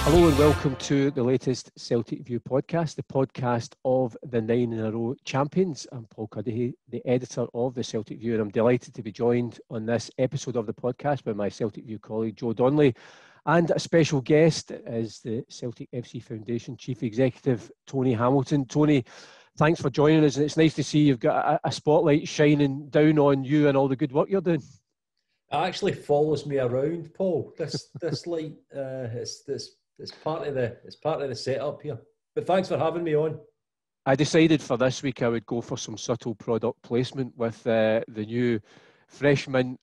Hello and welcome to the latest Celtic View podcast, the podcast of the 9-in-a-row champions. I'm Paul Cuddihy, the editor of the Celtic View, and I'm delighted to be joined on this episode of the podcast by my Celtic View colleague Joe Donnelly, and a special guest is the Celtic FC Foundation Chief Executive Tony Hamilton. Tony, thanks for joining us, and it's nice to see you've got a spotlight shining down on you and all the good work you're doing. It actually follows me around, Paul. This light, it's part of the setup here. But thanks for having me on. I decided for this week I would go for some subtle product placement with the new fresh mint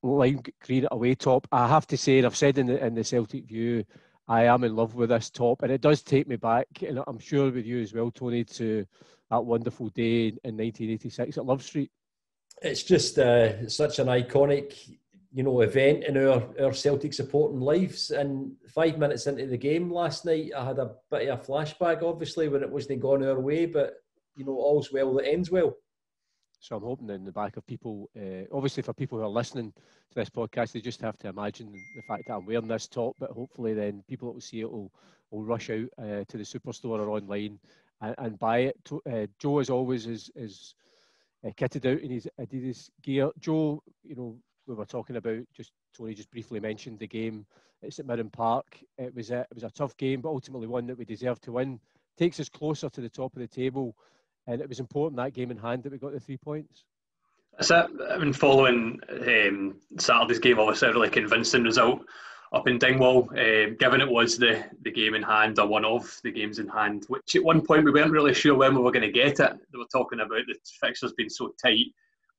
lime green away top. I have to say, and I've said in the Celtic View, I am in love with this top, and it does take me back, and I'm sure with you as well, Tony, to that wonderful day in 1986 at Love Street. It's just such an iconic, event in our Celtic supporting lives. And 5 minutes into the game last night, I had a bit of a flashback, obviously, when it wasn't gone our way. But all's well that ends well. So I'm hoping in the back of people, obviously for people who are listening to this podcast, they just have to imagine the fact that I'm wearing this top. But hopefully, then people that will see it will rush out to the superstore or online and buy it. Joe, as always, is kitted out in his Adidas gear. Joe, we were talking about, Tony just briefly mentioned the game at St Mirren Park. It was a tough game, but ultimately one that we deserved to win. Takes us closer to the top of the table, and it was important that game in hand that we got the 3 points. That's it. I've been following Saturday's game, obviously a really convincing result up in Dingwall, given it was the game in hand, or one of the games in hand, which at one point we weren't really sure when we were going to get it. They were talking about the fixtures being so tight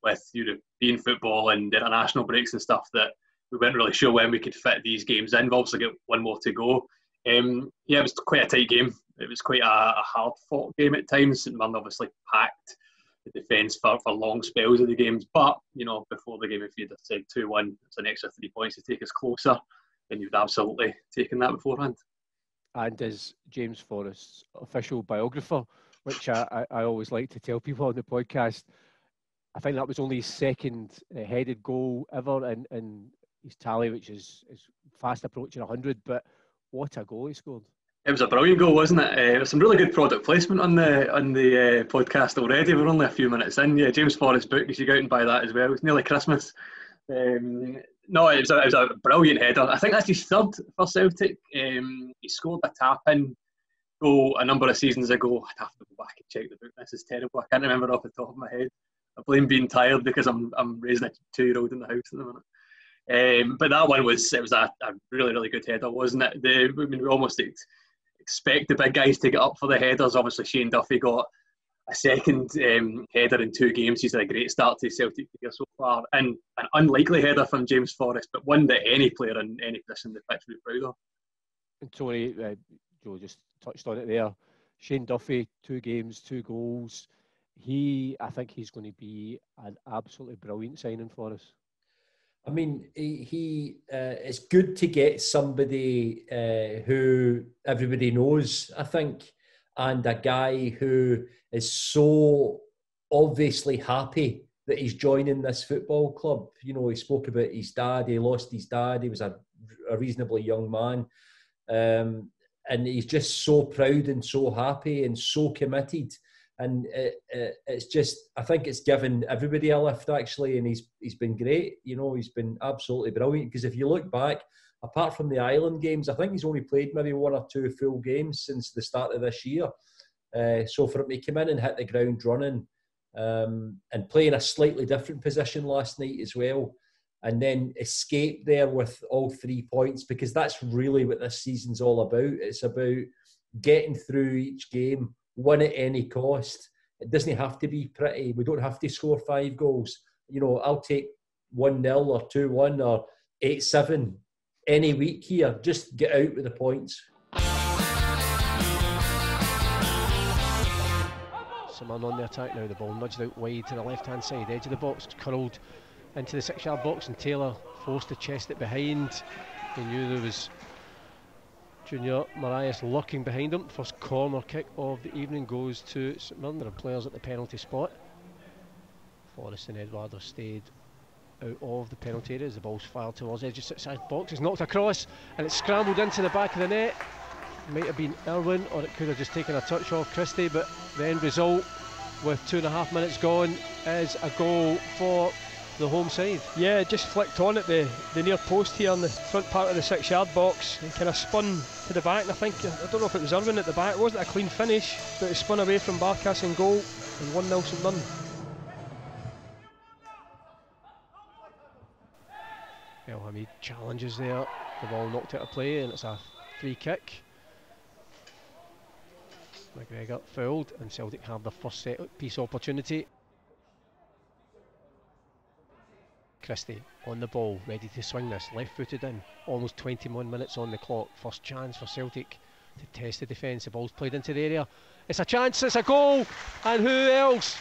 with European football and international breaks and stuff that we weren't really sure when we could fit these games in. We've obviously got one more to go. It was quite a tight game. It was quite a hard-fought game at times. St Mirren obviously packed the defence for long spells of the games. But, before the game, if you'd have said 2-1, it's an extra 3 points to take us closer, then you'd absolutely taken that beforehand. And as James Forrest's official biographer, which I always like to tell people on the podcast, I think that was only his second headed goal ever in his tally, which is fast approaching 100. But what a goal he scored! It was a brilliant goal, wasn't it? There was some really good product placement on the podcast already. We're only a few minutes in. Yeah, James Forrest's book, you should go out and buy that as well. It's nearly Christmas. No, it was a brilliant header. I think that's his third for Celtic. He scored a tap-in goal a number of seasons ago. I'd have to go back and check the book. This is terrible. I can't remember off the top of my head. I blame being tired because I'm raising a 2-year-old in the house at the minute. But that one was a really, really good header, wasn't it? We almost expect the big guys to get up for the headers. Obviously, Shane Duffy got a second header in 2 games. He's had a great start to Celtic career so far. And an unlikely header from James Forrest, but one that any player in any position in the pitch would be proud of. And Tony, Joe just touched on it there. Shane Duffy, 2 games, 2 goals. I think he's going to be an absolutely brilliant signing for us. I mean, it's good to get somebody who everybody knows, I think, and a guy who is so obviously happy that he's joining this football club. He spoke about his dad. He lost his dad. He was a reasonably young man. And he's just so proud and so happy and so committed. And it's just, I think it's given everybody a lift, actually, and he's been great. He's been absolutely brilliant, because if you look back, apart from the Island games, I think he's only played maybe 1 or 2 full games since the start of this year. So for him to come in and hit the ground running, and play in a slightly different position last night as well, and then escape there with all 3 points, because that's really what this season's all about. It's about getting through each game, win at any cost. It doesn't have to be pretty. We don't have to score 5 goals. I'll take 1-0 or 2-1 or 8-7 any week here. Just get out with the points. Someone on the attack now. The ball nudged out wide to the left-hand side, edge of the box, curled into the 6-yard box, and Taylor forced to chest it behind. He knew there was Junior Marias lurking behind him. First corner kick of the evening goes to St Mirren. There are players at the penalty spot. Forrest and Edward have stayed out of the penalty area as the ball's fired towards the edge of the side box. It's knocked across and it's scrambled into the back of the net. Might have been Irwin, or it could have just taken a touch off Christie, but the end result with 2.5 minutes gone is a goal for the home side. Yeah, it just flicked on at the near post here in the front part of the 6-yard box and kind of spun to the back, and I don't know if it was Irwin at the back. It wasn't a clean finish, but it spun away from Barkas in goal, and 1-0 St Mirren. El Hamid challenges there, the ball knocked out of play, and it's a free kick. McGregor fouled, and Celtic have the first set piece opportunity. Christie on the ball, ready to swing this, left-footed in, almost 21 minutes on the clock. First chance for Celtic to test the defence. The ball's played into the area. It's a chance, it's a goal, and who else?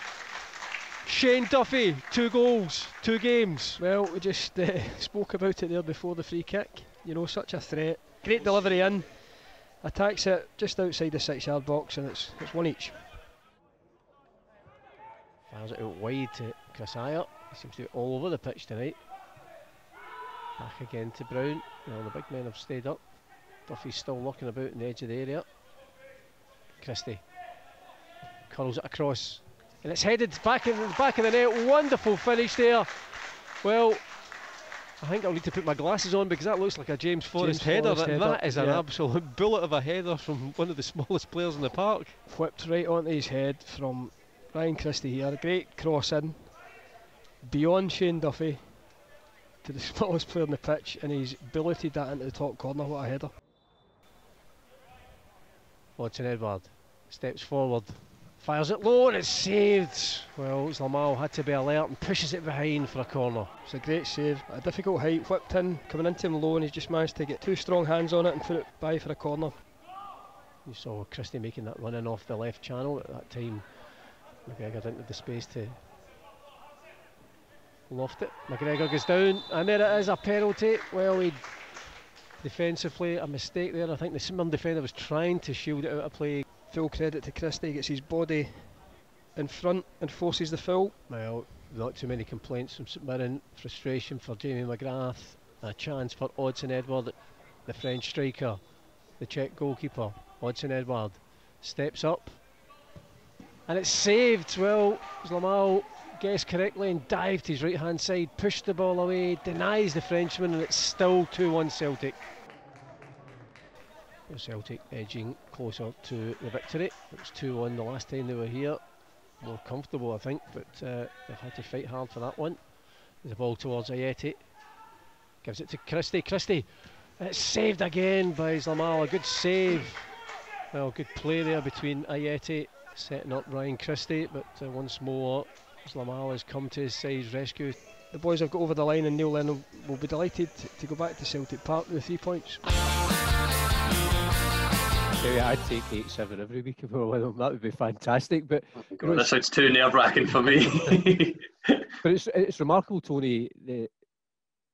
Shane Duffy, 2 goals, 2 games. Well, we just spoke about it there before the free kick. You know, such a threat. Great delivery in, attacks it just outside the 6-yard box, and it's 1 each. Fires it out wide to Chris Ayer. He seems to be all over the pitch tonight. Back again to Brown. Well, the big men have stayed up. Duffy's still looking about in the edge of the area. Christie curls it across, and it's headed back in the back of the net. Wonderful finish there. Well, I think I'll need to put my glasses on because that looks like a James Forrest header. That is an absolute bullet of a header from one of the smallest players in the park. Whipped right onto his head from Ryan Christie here. A great cross in beyond Shane Duffy to the smallest player on the pitch, and he's bulleted that into the top corner. What a header. Odsonne Edouard steps forward, fires it low, and it's saved. Well, Zlamal had to be alert and pushes it behind for a corner. It's a great save, a difficult height, whipped in, coming into him low, and he's just managed to get 2 strong hands on it and put it by for a corner. You saw Christie making that run in off the left channel at that time. McGregor didn't have the space to loft it. McGregor goes down, and there it is, a penalty. Well, he defensively a mistake there. I think the St Mirren defender was trying to shield it out of play. Full credit to Christie, gets his body in front and forces the foul. Well, not too many complaints from St Mirren. Frustration for Jamie McGrath. A chance for Odsonne Edouard, the French striker, the Czech goalkeeper. Odsonne Edouard steps up, and it's saved. Well, Zlamal guessed correctly and dived his right hand side, pushed the ball away, denies the Frenchman, and it's still 2-1 Celtic. Celtic edging closer to the victory. It was 2-1 the last time they were here. More comfortable, I think, but they've had to fight hard for that one. There's a ball towards Ajeti. Gives it to Christie. Christie, it's saved again by Zlamal. A good save. Well, good play there between Ajeti setting up Ryan Christie, but once more Zlamal has come to his side's rescue. The boys have got over the line, and Neil Lennon will be delighted to go back to Celtic Park with 3 points. I'd take 8-7 every week if we were with them. That would be fantastic. But God, that sounds too nerve-wracking for me. But it's remarkable, Tony, that,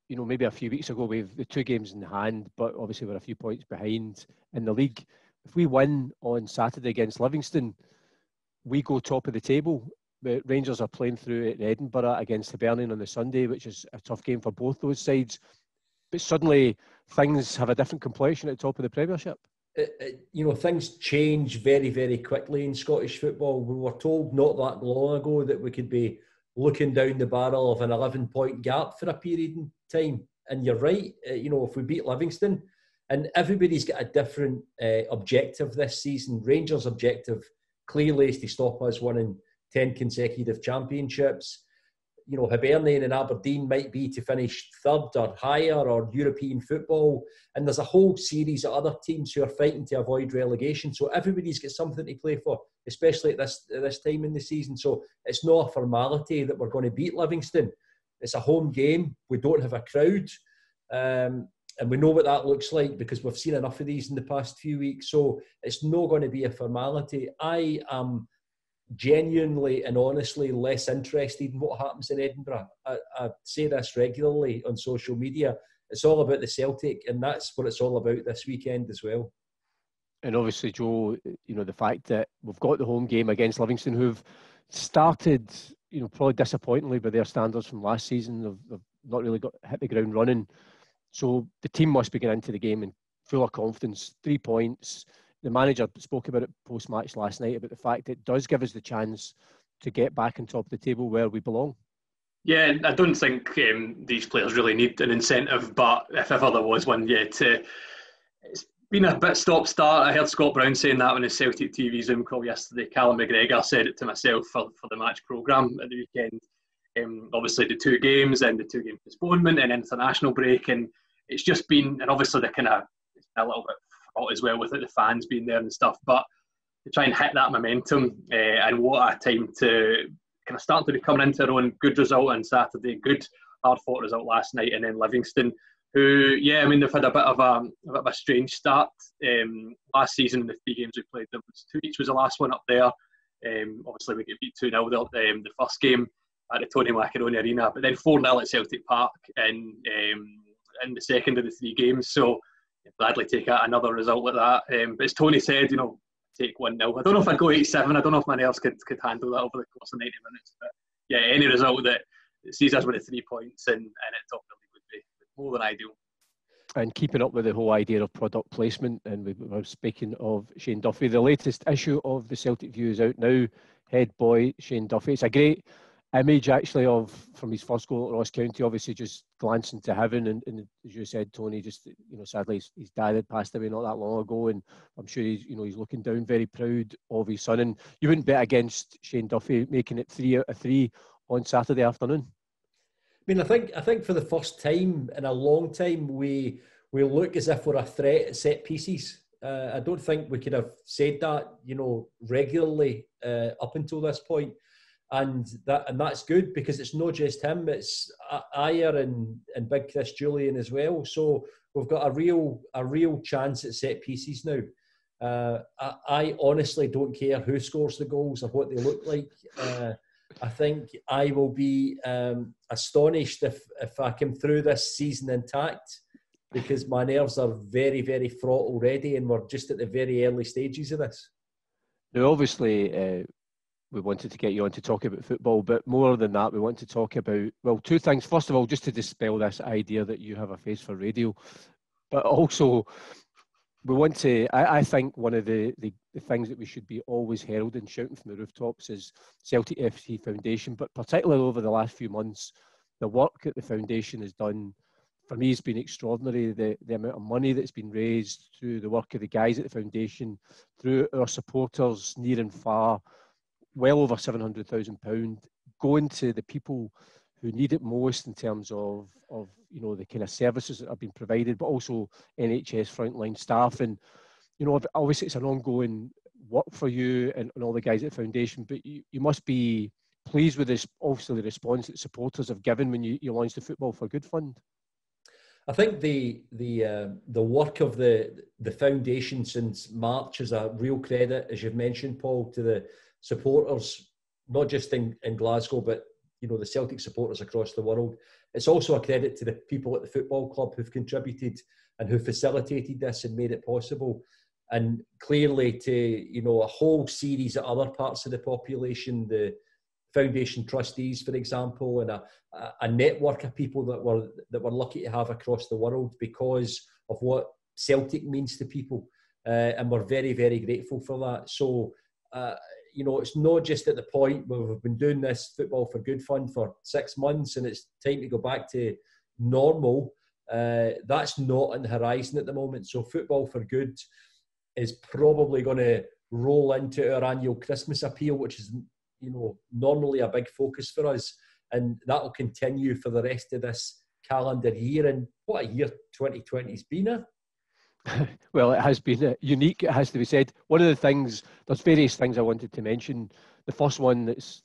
you know, maybe a few weeks ago we've the 2 games in hand, but obviously we're a few points behind in the league. If we win on Saturday against Livingston, we go top of the table. The Rangers are playing through at Edinburgh against Hibernian on the Sunday, which is a tough game for both those sides. But suddenly things have a different complexion at the top of the Premiership. You know, things change very, very quickly in Scottish football. We were told not that long ago that we could be looking down the barrel of an 11-point gap for a period in time. And you're right, you know, if we beat Livingston, and everybody's got a different objective this season. Rangers' objective clearly is to stop us winning 10 consecutive championships. You know, Hibernian and Aberdeen might be to finish 3rd or higher or European football. And there's a whole series of other teams who are fighting to avoid relegation. So everybody's got something to play for, especially at this time in the season. So it's not a formality that we're going to beat Livingston. It's a home game. We don't have a crowd. And we know what that looks like because we've seen enough of these in the past few weeks. So it's not going to be a formality. I am genuinely and honestly less interested in what happens in Edinburgh. I say this regularly on social media. It's all about the Celtic, and that's what it's all about this weekend as well. And obviously, Joe, you know, the fact that we've got the home game against Livingston, who've started, you know, probably disappointingly by their standards from last season. They've not really hit the ground running. So the team must be getting into the game and full of confidence. 3 points. The manager spoke about it post-match last night about the fact it does give us the chance to get back on top of the table where we belong. Yeah, I don't think these players really need an incentive, but if ever there was one, it's been a bit stop-start. I heard Scott Brown saying that on his Celtic TV Zoom call yesterday. Callum McGregor said it to myself for the match programme at the weekend. Obviously the 2 games and the 2-game postponement and international break, and it's just been, and obviously the kind of a little bit fraught as well with it, the fans being there and stuff, but to try and hit that momentum, and what a time to kind of start to be coming into their own. Good result on Saturday, good hard-fought result last night, and then Livingston, who, they've had a bit of a strange start. Last season, the 3 games we played, there was 2 each was the last one up there. Obviously, we get beat 2-0 the first game at the Tony Macaroni Arena, but then 4-0 at Celtic Park in the second of the 3 games. So gladly take another result like that. But as Tony said, take 1-0. I don't know if I'd go 8-7. I don't know if my nerves could handle that over the course of 90 minutes. But yeah, any result that sees us with the 3 points and at top of the league would be more than ideal. And keeping up with the whole idea of product placement, and we were speaking of Shane Duffy, the latest issue of the Celtic View is out now. Head boy Shane Duffy. It's a great image actually from his first goal at Ross County, obviously just glancing to heaven, and as you said, Tony, just sadly his dad had passed away not that long ago, and I'm sure he's looking down very proud of his son. And you wouldn't bet against Shane Duffy making it 3 out of 3 on Saturday afternoon. I think for the first time in a long time we look as if we're a threat at set pieces. I don't think we could have said that regularly up until this point. And that's good, because it's not just him, it's Ayer and Big Chris Julian as well. So we've got a real chance at set pieces now. I honestly don't care who scores the goals or what they look like. I think I will be astonished if I come through this season intact, because my nerves are very, very fraught already, and we're just at the very early stages of this. Now, obviously, we wanted to get you on to talk about football, but more than that, we want to talk about, 2 things. First of all, just to dispel this idea that you have a face for radio, but also we want to, I think one of the things that we should be always heralding, shouting from the rooftops, is Celtic FC Foundation, but particularly over the last few months, the work that the foundation has done, for me, has been extraordinary. The amount of money that's been raised through the work of the guys at the foundation, through our supporters near and far, well over £700,000, going to the people who need it most in terms of the kind of services that have been provided, but also NHS frontline staff. And obviously it's an ongoing work for you and all the guys at the foundation, but you must be pleased with this, obviously the response that supporters have given when you launched the Football for Good Fund. I think the work of the foundation since March is a real credit, as you've mentioned, Paul, to the supporters, not just in Glasgow, but the Celtic supporters across the world. It's also a credit to the people at the football club who've contributed and who facilitated this and made it possible. And clearly to a whole series of other parts of the population, the foundation trustees, for example, and a network of people that we're lucky to have across the world because of what Celtic means to people, and we're very, very grateful for that. So it's not just at the point where we've been doing this Football for Good Fund for 6 months and it's time to go back to normal. That's not on the horizon at the moment. So Football for Good is probably going to roll into our annual Christmas appeal, which is normally a big focus for us, and that will continue for the rest of this calendar year. And what a year 2020's been. Well, it has been unique, it has to be said. One of the things, there's various things I wanted to mention. The first one that's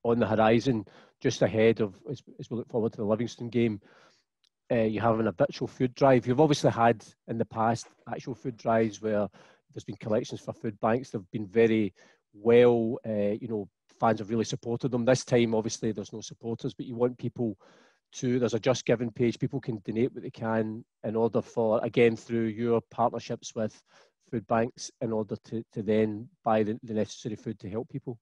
on the horizon, just ahead of, as we look forward to the Livingston game, you're having a virtual food drive. You've obviously had in the past actual food drives where there's been collections for food banks. They've been very well, fans have really supported them. This time, obviously, there's no supporters, but you want people to, there's a Just Giving page. People can donate what they can in order for, again, through your partnerships with food banks, in order to then buy the necessary food to help people.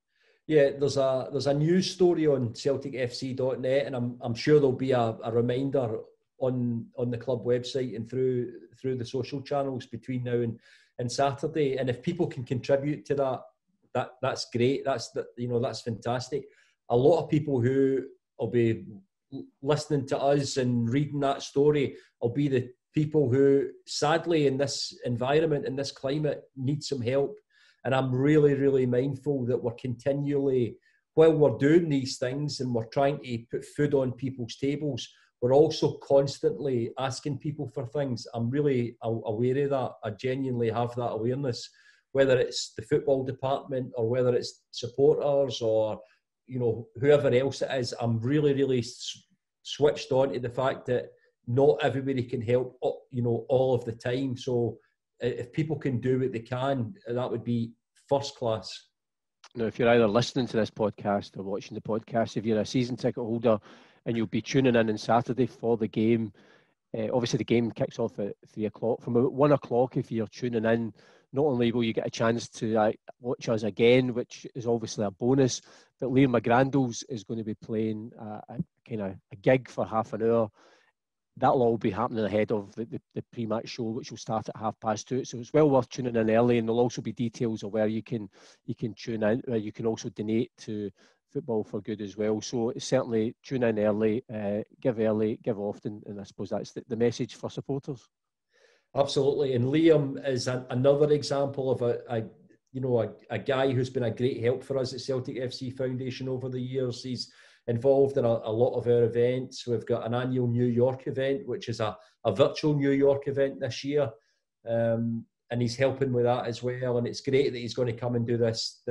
Yeah, there's a news story on CelticFC.net, and I'm sure there'll be a reminder on the club website and through the social channels between now and Saturday. And if people can contribute to that's great. That's fantastic. A lot of people who will be listening to us and reading that story will be the people who, sadly, in this environment, in this climate, need some help. And I'm really, really mindful that we're continually, while we're doing these things and we're trying to put food on people's tables, we're also constantly asking people for things. I'm really aware of that. I genuinely have that awareness, whether it's the football department or whether it's supporters or, whoever else it is. I'm really, really switched on to the fact that not everybody can help, all of the time. So if people can do what they can, that would be first class. Now, if you're either listening to this podcast or watching the podcast, if you're a season ticket holder and you'll be tuning in on Saturday for the game, obviously the game kicks off at 3 o'clock. From about 1 o'clock, if you're tuning in, not only will you get a chance to watch us again, which is obviously a bonus, but Liam McGrandles is going to be playing a gig for half an hour. That'll all be happening ahead of the pre-match show, which will start at 2:30. So it's well worth tuning in early, and there'll also be details of where you can tune in. You can also donate to Football for Good as well. So certainly tune in early, give often, and I suppose that's the message for supporters. Absolutely, and Liam is another example of a guy who's been a great help for us at Celtic FC Foundation over the years. He's involved in a lot of our events. We've got an annual New York event, which is a virtual New York event this year, and he's helping with that as well. And it's great that he's going to come and do this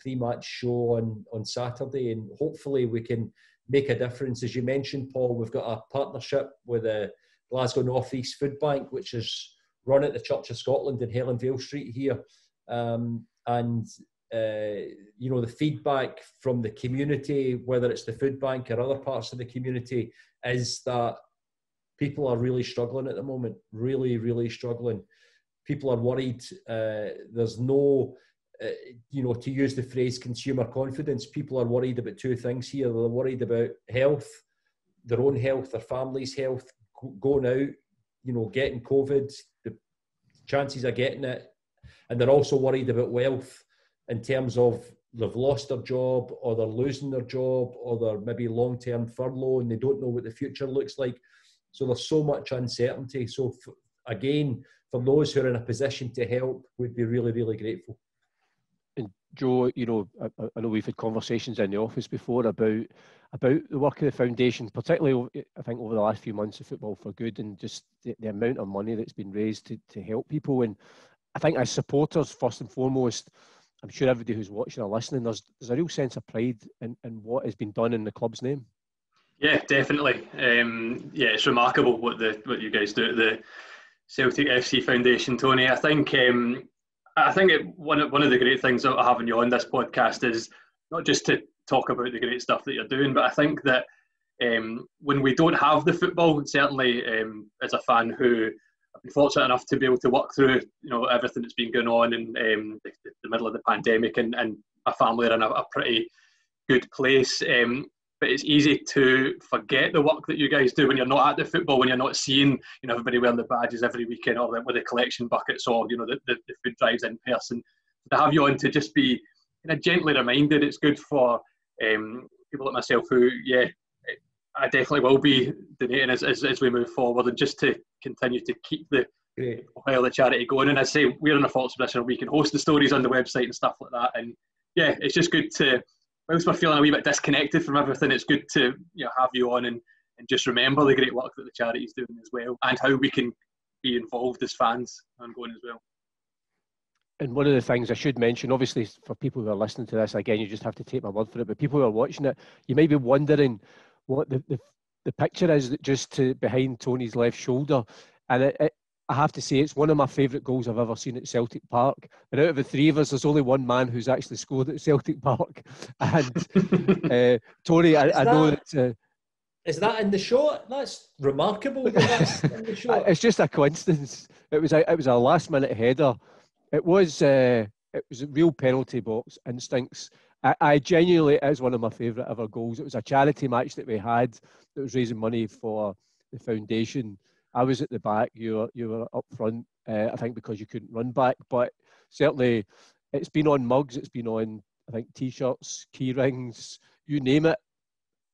pre-match show on Saturday, and hopefully we can make a difference. As you mentioned, Paul, we've got a partnership with the Glasgow North East Food Bank, which is run at the Church of Scotland in Helenvale Street here, the feedback from the community, whether it's the food bank or other parts of the community, is that people are really struggling at the moment, really, really struggling. People are worried. There's no, to use the phrase consumer confidence, people are worried about two things here. They're worried about health, their own health, their family's health, going out, getting COVID, the chances of getting it. And they're also worried about wealth, in terms of they've lost their job or they're losing their job or they're maybe long-term furlough and they don't know what the future looks like. So there's so much uncertainty. So again, for those who are in a position to help, we'd be really, really grateful. And Joe, I know we've had conversations in the office before about the work of the foundation, particularly I think over the last few months of Football for Good, and just the amount of money that's been raised to help people. And I think as supporters, first and foremost, I'm sure everybody who's watching or listening, there's a real sense of pride in what has been done in the club's name. Yeah, definitely. It's remarkable what you guys do at the Celtic FC Foundation, Tony. I think one of the great things about having you on this podcast is not just to talk about the great stuff that you're doing, but I think that when we don't have the football, certainly as a fan who I've been fortunate enough to be able to work through, everything that's been going on in the middle of the pandemic, and my family are in a pretty good place. But it's easy to forget the work that you guys do when you're not at the football, when you're not seeing, everybody wearing the badges every weekend, or with the collection buckets, or the food drives in person. To have you on to just be gently reminded, it's good for people like myself who, I definitely will be donating as we move forward, and just to continue to keep the charity going. And I say we're in a fortunate position where we can host the stories on the website and stuff like that. And it's just good to, whilst we're feeling a wee bit disconnected from everything, it's good to have you on and just remember the great work that the charity is doing as well, and how we can be involved as fans ongoing as well. And one of the things I should mention, obviously for people who are listening to this, again, you just have to take my word for it, but people who are watching it, you might be wondering what the picture is just to behind Tony's left shoulder. And I have to say, it's one of my favourite goals I've ever seen at Celtic Park. And out of the three of us, there's only one man who's actually scored at Celtic Park. And Tony, I know that... is that in the shot? That's remarkable. That's in the shot. It's just a coincidence. It was a last-minute header. It was real penalty box instincts. I genuinely, it is one of my favourite ever goals. It was a charity match that we had that was raising money for the foundation. I was at the back, you were up front, I think because you couldn't run back, but certainly it's been on mugs, it's been on, I think, T-shirts, key rings, you name it.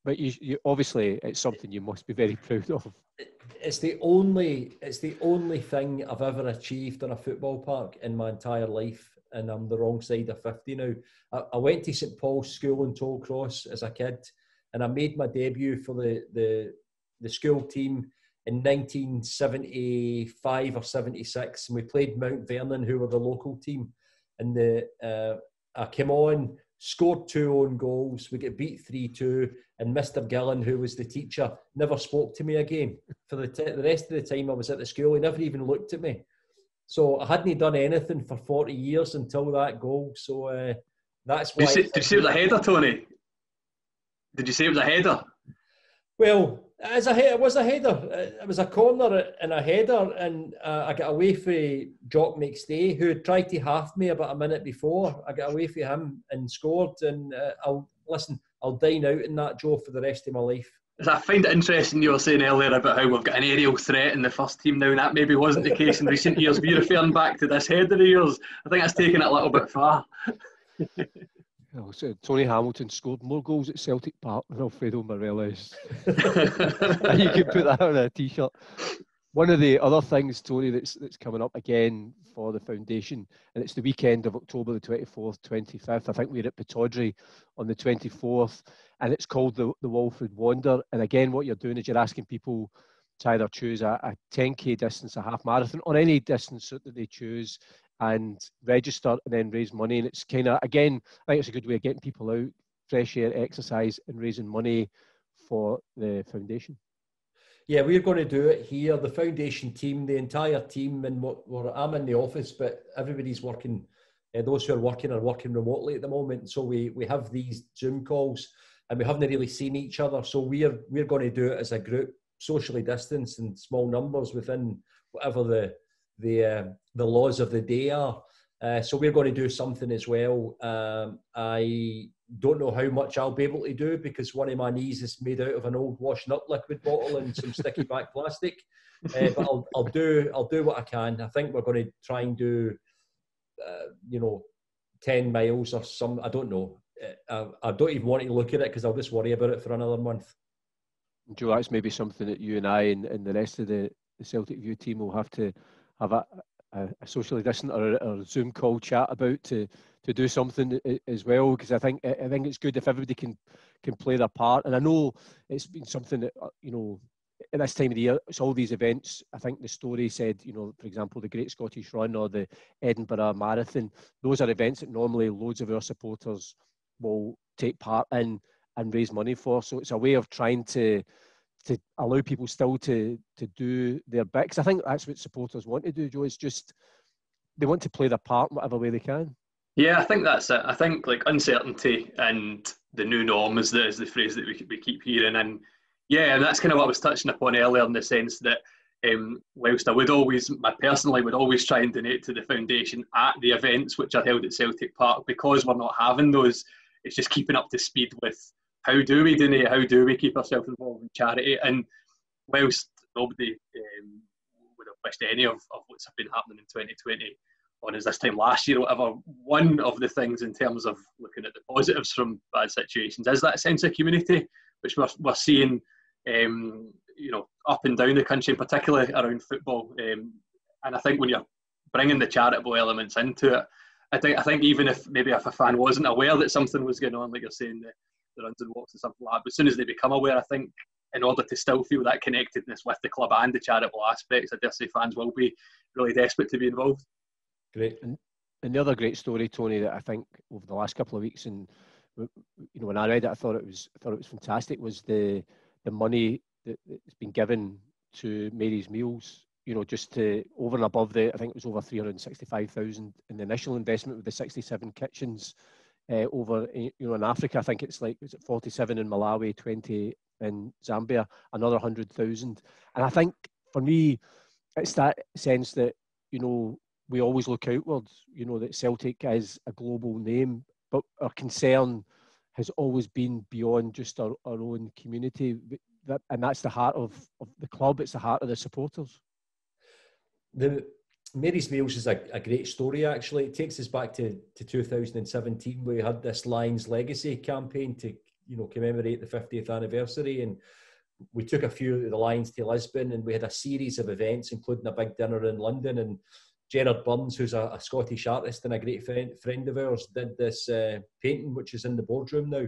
But you obviously, it's something you must be very proud of. It's the only thing I've ever achieved in a football park in my entire life, and I'm the wrong side of 50 now. I went to St Paul's School in Tollcross as a kid, and I made my debut for the school team in 1975 or 76, and we played Mount Vernon, who were the local team. And I came on, scored 2 own goals, we get beat 3-2, and Mr. Gillen, who was the teacher, never spoke to me again. For the rest of the time I was at the school, he never even looked at me. So I hadn't done anything for 40 years until that goal. So that's why... Did you say it was a header, Tony? Did you say it was a header? Well, it was a header. It was a corner and a header, and I got away for Jock McStay, who had tried to half me about a minute before. I got away for him and scored, and I'll dine out in that, Joe, for the rest of my life. I find it interesting you were saying earlier about how we've got an aerial threat in the first team now, and that maybe wasn't the case in recent years. We're referring back to this header of yours. I think that's taken it a little bit far. Oh, so Tony Hamilton scored more goals at Celtic Park than Alfredo Morelos. You can put that on a T-shirt. One of the other things, Tony, that's coming up again for the foundation, and it's the weekend of October the 24th, 25th. I think we're at Pittodrie on the 24th, and it's called the Walford Wander. And again, what you're doing is you're asking people to either choose a 10k distance, a half marathon, or any distance that they choose, and register and then raise money. And it's kind of, again, I think it's a good way of getting people out, fresh air, exercise, and raising money for the foundation. Yeah, we're going to do it here. The foundation team, the entire team, and I'm in the office, but everybody's working. Those who are working remotely at the moment. So we have these Zoom calls, and we haven't really seen each other. So we're going to do it as a group, socially distanced in small numbers within whatever the laws of the day are. So we're going to do something as well. I don't know how much I'll be able to do because one of my knees is made out of an old washing up liquid bottle and some sticky back plastic. But I'll do what I can. I think we're going to try and do 10 miles or some. I don't know. I don't even want to look at it because I'll just worry about it for another month. Joe, that's maybe something that you and I and the rest of the Celtic View team will have to have a socially distant or a Zoom call chat about to do something as well, because I think it's good if everybody can play their part. And I know it's been something that at this time of the year, it's all these events. I think the story said, for example, the Great Scottish Run or the Edinburgh Marathon. Those are events that normally loads of our supporters will take part in and raise money for. So it's a way of trying to allow people still to do their bit. Because I think that's what supporters want to do, Joe. It's just they want to play their part in whatever way they can. Yeah, I think that's it. I think like uncertainty and the new norm is the phrase that we keep hearing. And yeah, and that's kind of what I was touching upon earlier, in the sense that whilst I personally would always try and donate to the foundation at the events which are held at Celtic Park, because we're not having those, it's just keeping up to speed with how do we donate, how do we keep ourselves involved in charity. And whilst nobody would have wished any of what's been happening in 2020 on us this time last year or whatever, one of the things in terms of looking at the positives from bad situations is that sense of community, which we're seeing up and down the country, particularly around football. And I think when you're bringing the charitable elements into it, I think even if a fan wasn't aware that something was going on, like you're saying, the runs and walks and something like that, but as soon as they become aware, I think in order to still feel that connectedness with the club and the charitable aspects, I dare say fans will be really desperate to be involved. Great. And the other great story, Tony, that I think over the last couple of weeks, and when I read it, I thought it was fantastic, was the money that's been given to Mary's Meals. Just to over and above I think it was over 365,000 in the initial investment with the 67 kitchens over in Africa. I think it's 47 in Malawi, 20 in Zambia, another 100,000. And I think for me, it's that sense that we always look outwards. That Celtic is a global name, but our concern has always been beyond just our own community. And that's the heart of the club. It's the heart of the supporters. The Mary's Meals is a great story, actually. It takes us back to 2017, where we had this Lions Legacy campaign to, commemorate the 50th anniversary. And we took a few of the Lions to Lisbon, and we had a series of events, including a big dinner in London. And Gerard Burns, who's a Scottish artist and a great friend of ours, did this painting, which is in the boardroom now,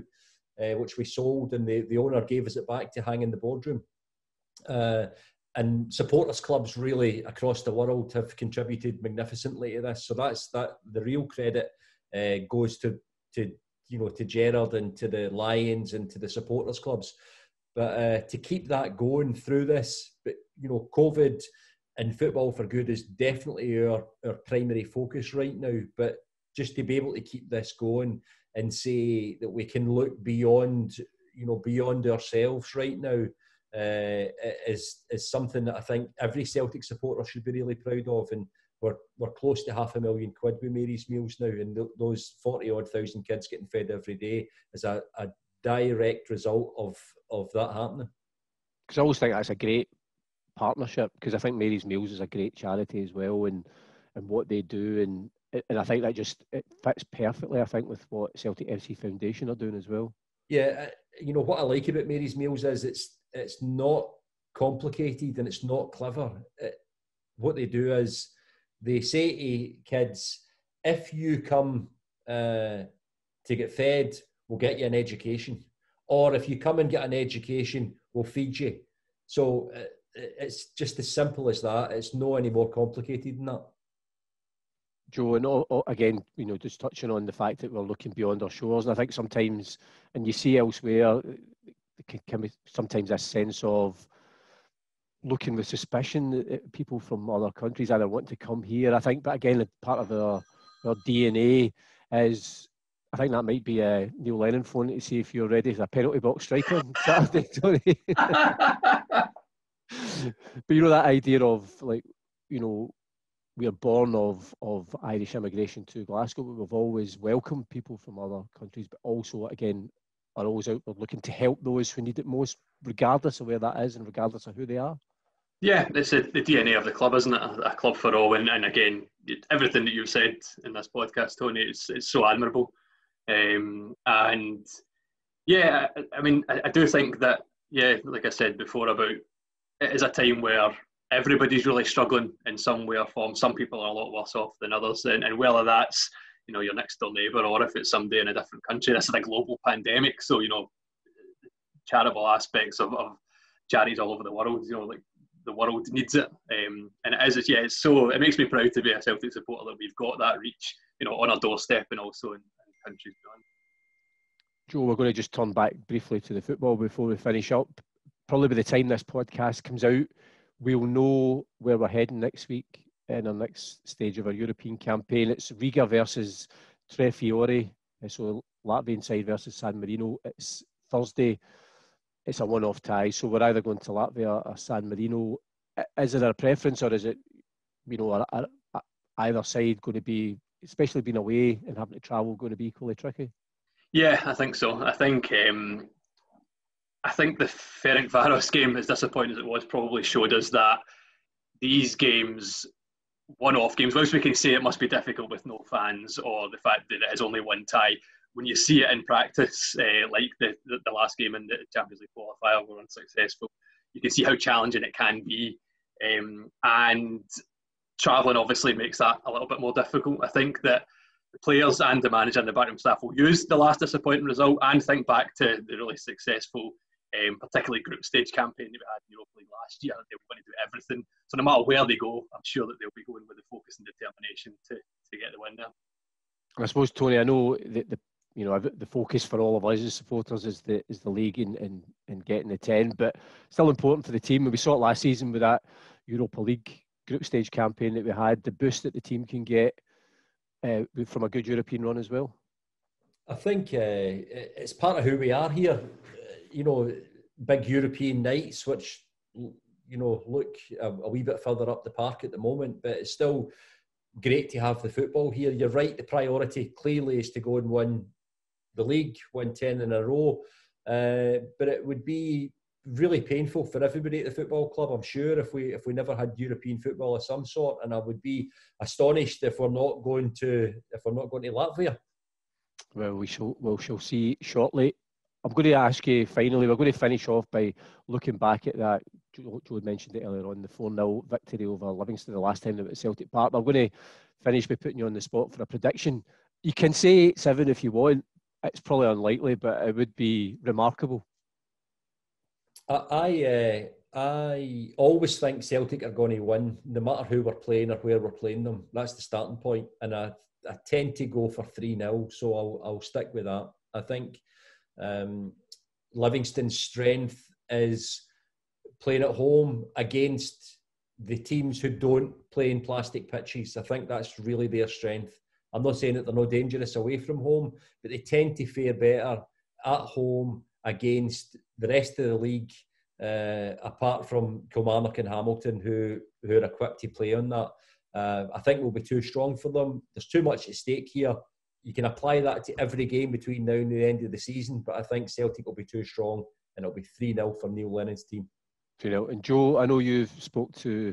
which we sold, and the owner gave us it back to hang in the boardroom. And supporters clubs really across the world have contributed magnificently to this. So the real credit goes to Gerard and to the Lions and to the supporters clubs. But to keep that going through this, but COVID and Football for Good is definitely our primary focus right now. But just to be able to keep this going and say that we can look beyond ourselves right now is something that I think every Celtic supporter should be really proud of. And we're close to £500,000 with Mary's Meals now, and those 40-odd thousand kids getting fed every day is a direct result of that happening. Because I always think that's a great partnership, because I think Mary's Meals is a great charity as well, and what they do, and I think that it fits perfectly, I think, with what Celtic FC Foundation are doing as well. Yeah, what I like about Mary's Meals is it's not complicated and it's not clever. What they do is they say to kids, if you come to get fed, we'll get you an education. Or if you come and get an education, we'll feed you. So it's just as simple as that. It's no any more complicated than that. Joe, and again, just touching on the fact that we're looking beyond our shores, and I think sometimes, and you see elsewhere, can be sometimes a sense of looking with suspicion at people from other countries either want to come here. I think, but again, part of our DNA is, I think that might be Neil Lennon phoning to see if you're ready for a penalty box striker on Saturday, Tony. But that idea of we are born of Irish immigration to Glasgow, but we've always welcomed people from other countries, but also, again, are always out there looking to help those who need it most, regardless of where that is and regardless of who they are. Yeah, it's the DNA of the club, isn't it? A club for all. And again, everything that you've said in this podcast, Tony, it's so admirable. And yeah, I mean, I do think that, yeah, like I said before, about it is a time where everybody's really struggling in some way or form. Some people are a lot worse off than others, and whether that's your next door neighbour or if it's somebody in a different country. This is a global pandemic, so charitable aspects of charities all over the world. Like the world needs it, and it makes me proud to be a Celtic supporter that we've got that reach, on our doorstep and also in countries beyond. Joe, we're going to just turn back briefly to the football before we finish up. Probably by the time this podcast comes out, we'll know where we're heading next week in our next stage of our European campaign. It's Riga versus Tre Fiori, so Latvian side versus San Marino. It's Thursday. It's a one-off tie, so we're either going to Latvia or San Marino. Is there a preference, or is it, either side going to be, especially being away and having to travel, going to be equally tricky? Yeah, I think so. I think the Ferencváros game, as disappointing as it was, probably showed us that these games, one-off games, whilst we can say it must be difficult with no fans, or the fact that it is only one tie, when you see it in practice, like the last game in the Champions League qualifier were unsuccessful, you can see how challenging it can be. And travelling obviously makes that a little bit more difficult. I think that the players and the manager and the backroom staff will use the last disappointing result and think back to the really successful, particularly group stage campaign that we had in Europa League last year. They were going to do everything. So no matter where they go, I'm sure that they'll be going with the focus and determination to get the win there. I suppose, Tony, I know that the focus for all of us as supporters is the league and getting the 10, but still important for the team. And we saw it last season with that Europa League group stage campaign that we had, the boost that the team can get from a good European run as well. I think it's part of who we are here. Big European nights, which look a wee bit further up the park at the moment, but it's still great to have the football here. You're right, the priority clearly is to go and win the league, won 10 in a row. But it would be really painful for everybody at the football club, I'm sure, if we never had European football of some sort. And I would be astonished if we're not going to Latvia. Well, we shall see shortly. I'm going to ask you finally, we're going to finish off by looking back at that. Joe mentioned it earlier on, the 4-0 victory over Livingston the last time they were at Celtic Park. I'm going to finish by putting you on the spot for a prediction. You can say 8-7 if you want. It's probably unlikely, but it would be remarkable. I always think Celtic are going to win, no matter who we're playing or where we're playing them. That's the starting point. And I tend to go for 3-0, so I'll stick with that. I think Livingston's strength is playing at home against the teams who don't play in plastic pitches. I think that's really their strength. I'm not saying that they're not dangerous away from home, but they tend to fare better at home against the rest of the league, apart from Kilmarnock and Hamilton, who are equipped to play on that. I think we'll be too strong for them. There's too much at stake here. You can apply that to every game between now and the end of the season, but I think Celtic will be too strong, and it'll be 3-0 for Neil Lennon's team. 3-0. And Joe, I know you've spoke to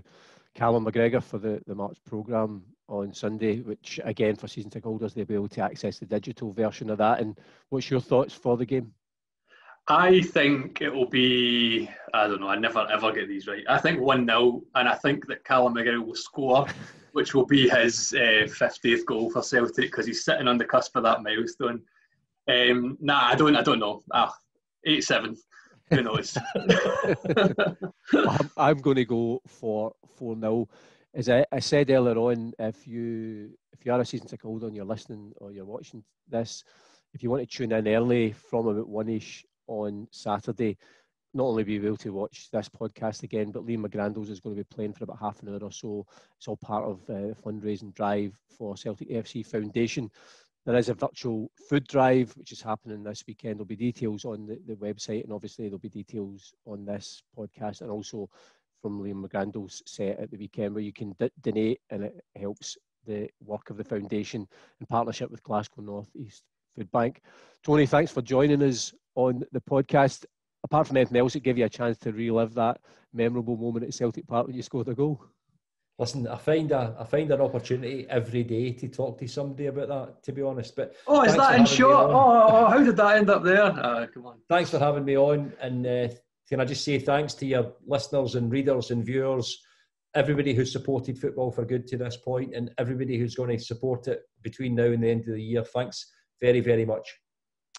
Callum McGregor for the March programme on Sunday, which again for season ticket holders, they'll be able to access the digital version of that. And what's your thoughts for the game? I think it will be, I don't know, I never ever get these right. I think 1-0, and I think that Callum McGregor will score, which will be his 50th goal for Celtic, because he's sitting on the cusp of that milestone. I don't know. 8-7. Who knows? I'm going to go for 4-0. As I said earlier on, if you are a season ticket holder and you're listening or you're watching this, if you want to tune in early from about 1ish on Saturday, not only will you be able to watch this podcast again, but Liam McGrandles is going to be playing for about half an hour or so. It's all part of the fundraising drive for Celtic AFC Foundation. There is a virtual food drive, which is happening this weekend. There'll be details on the website, and obviously there'll be details on this podcast, and also from Liam McGrandles' set at the weekend, where you can donate, and it helps the work of the foundation in partnership with Glasgow North East Food Bank. Tony, thanks for joining us on the podcast. Apart from anything else, it gave you a chance to relive that memorable moment at Celtic Park when you scored a goal. Listen, I find an opportunity every day to talk to somebody about that, to be honest. But is that in short? How did that end up there? Come on. Thanks for having me on. And can I just say thanks to your listeners and readers and viewers, everybody who's supported Football for Good to this point, and everybody who's going to support it between now and the end of the year. Thanks very, very much.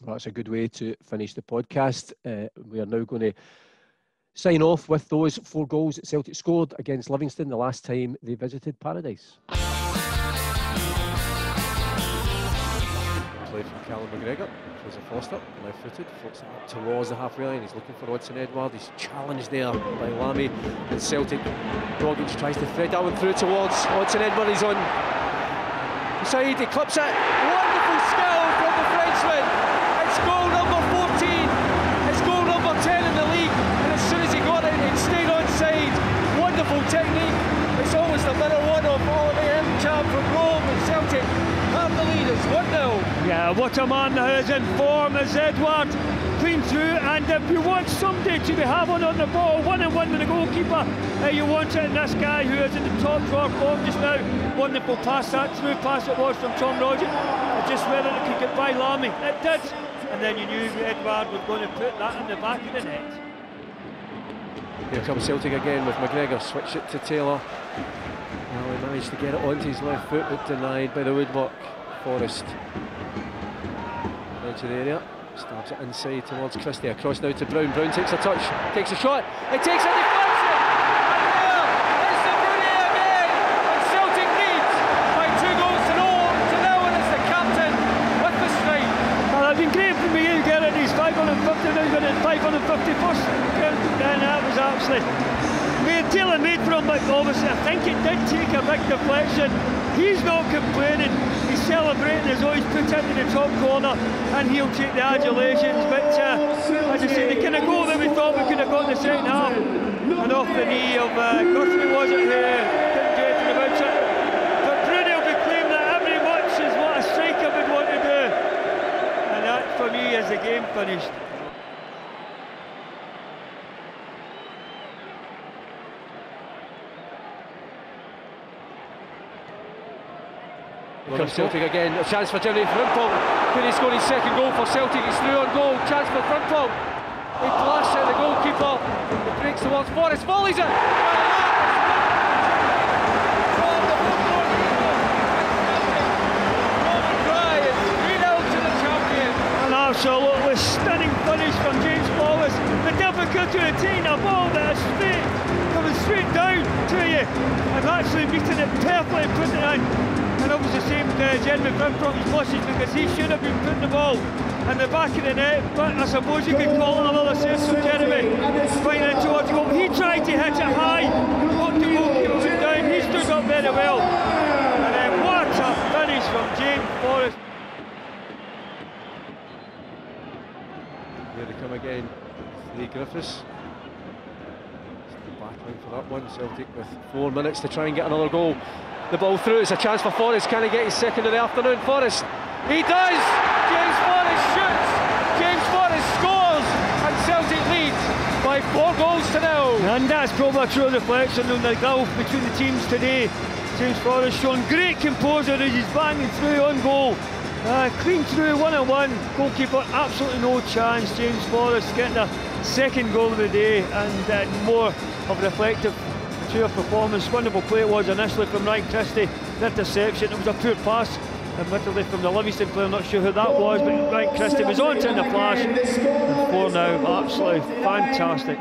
Well, that's a good way to finish the podcast. We are now going to sign off with those 4 goals that Celtic scored against Livingston the last time they visited Paradise. Played from Callum McGregor. Fraser Foster, left-footed, floats it up towards the halfway line. He's looking for Odsonne Edouard. He's challenged there by Lamy, and Celtic. Rogic tries to thread that one through towards Odsonne Edouard. He's on the side. He clips it. Wonderful skill from the Frenchman. It's goal number 14. It's goal number 10 in the league. And as soon as he got it, it stayed onside. Wonderful technique. It's always the middle one of Olivier Mcham from Rome, and Celtic have the lead. It's 1-0. Yeah, what a man who is in form is Edouard. Clean through, and if you want somebody to be having on the ball, 1-on-1 with the goalkeeper, you want it in this guy who is in the top drawer form just now. Wonderful pass, that through pass it was from Tom Rogic. Just whether it could get by Lamy. It did. And then you knew Edouard was going to put that in the back of the net. Here comes Celtic again with McGregor. Switch it to Taylor. Well, he managed to get it onto his left foot, but denied by the woodwork. Forrest. Into the area. Stabs it inside towards Christie. Across now to Brown. Brown takes a touch. Takes a shot. It takes a deflection. And it's the Bruni again. And Celtic leads by 2 goals to 0. And it's the captain with the strike. Well, it's been great for me to get it. He's 550, now he's got it 551st. And that was absolutely tailor-made for him, but obviously I think it did take a big deflection. He's not complaining. He's celebrating as though he's put it into the top corner, and he'll take the adulations. But as I say, the kind of goal that we thought we could have got in the second half, and off the knee of Guthrie, was it, who couldn't do anything about it. But Bruni will be claiming that every much is what a striker would want to do, and that finished. Comes Celtic again, a chance for Jeremy Frimpong. Can he score his second goal for Celtic? He's through on goal, chance for Frimpong. He blasts at the goalkeeper, he breaks towards Forrest, volleys it! An absolutely stunning finish from James Forrest. The difficulty of taking a ball that is coming straight down to you and actually meeting it perfectly and putting it in. And it was the same Jeremy Frimpong's blushes because he should have been putting the ball in the back of the net, but I suppose you could call it another assist from Jeremy. Finding it towards the goal. He tried to hit it high, up the goalkeeper went down, he stood up very well. And then what a finish from James Forrest. Here they come again, Lee Griffiths. Still battling for that one. Celtic with 4 minutes to try and get another goal. The ball through, it's a chance for Forrest. Can he get his second of the afternoon? Forrest, he does! James Forrest shoots! James Forrest scores! And Celtic leads by 4 goals to 0. And that's probably a true reflection on the gulf between the teams today. James Forrest showing great composure as he's banging through on goal. Clean through, 1-on-1. Goalkeeper, absolutely no chance. James Forrest getting a second goal of the day and more of a reflective to a performance. Wonderful play it was initially from Ryan Christie. The interception, it was a poor pass, admittedly from the Livingston player, not sure who that was, but Ryan Christie was on to in the flash. And 4 now, absolutely fantastic.